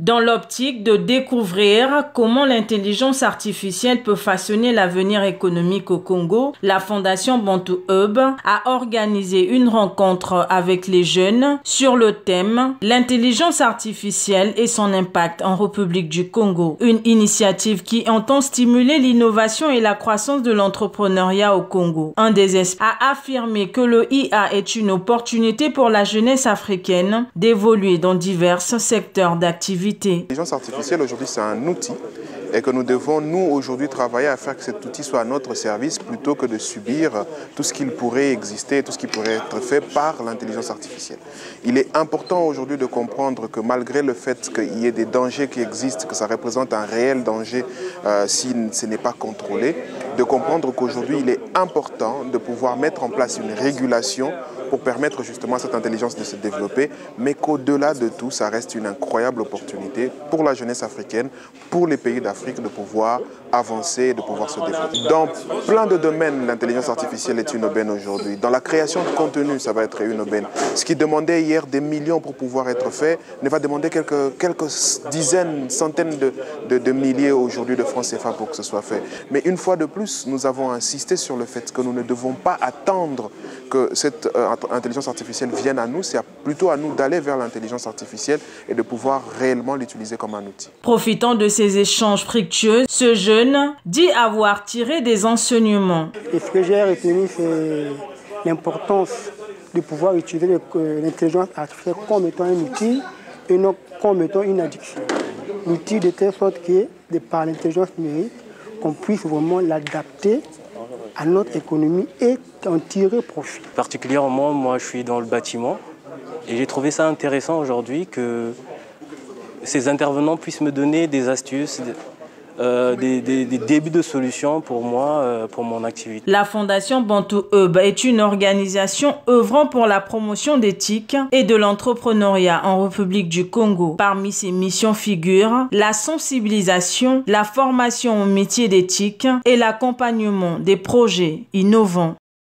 Dans l'optique de découvrir comment l'intelligence artificielle peut façonner l'avenir économique au Congo, la Fondation Bantu Hub a organisé une rencontre avec les jeunes sur le thème « L'intelligence artificielle et son impact en République du Congo ». Une initiative qui entend stimuler l'innovation et la croissance de l'entrepreneuriat au Congo. Un des experts a affirmé que le IA est une opportunité pour la jeunesse africaine d'évoluer dans divers secteurs d'activité. L'intelligence artificielle aujourd'hui c'est un outil et que nous devons nous aujourd'hui travailler à faire que cet outil soit à notre service plutôt que de subir tout ce qu'il pourrait exister, tout ce qui pourrait être fait par l'intelligence artificielle. Il est important aujourd'hui de comprendre que malgré le fait qu'il y ait des dangers qui existent, que ça représente un réel danger si ce n'est pas contrôlé, de comprendre qu'aujourd'hui il est important de pouvoir mettre en place une régulation pour permettre justement à cette intelligence de se développer, mais qu'au-delà de tout, ça reste une incroyable opportunité pour la jeunesse africaine, pour les pays d'Afrique de pouvoir avancer et de pouvoir se développer. Dans plein de domaines, l'intelligence artificielle est une aubaine aujourd'hui. Dans la création de contenu, ça va être une aubaine. Ce qui demandait hier des millions pour pouvoir être fait, ne va demander quelques dizaines, centaines de milliers aujourd'hui de francs CFA pour que ce soit fait. Mais une fois de plus, nous avons insisté sur le fait que nous ne devons pas attendre que cette intelligence artificielle vienne à nous, c'est plutôt à nous d'aller vers l'intelligence artificielle et de pouvoir réellement l'utiliser comme un outil. Profitant de ces échanges fructueux, ce jeune dit avoir tiré des enseignements. Et ce que j'ai retenu, c'est l'importance de pouvoir utiliser l'intelligence artificielle comme étant un outil et non comme étant une addiction. L'outil de telle sorte que, par l'intelligence numérique, qu'on puisse vraiment l'adapter à notre économie et en tirer profit. Particulièrement, moi je suis dans le bâtiment et j'ai trouvé ça intéressant aujourd'hui que ces intervenants puissent me donner des astuces, des débuts de solutions pour moi, pour mon activité. La Fondation Bantu Hub est une organisation œuvrant pour la promotion d'éthique et de l'entrepreneuriat en République du Congo. Parmi ses missions figurent la sensibilisation, la formation au métier d'éthique et l'accompagnement des projets innovants.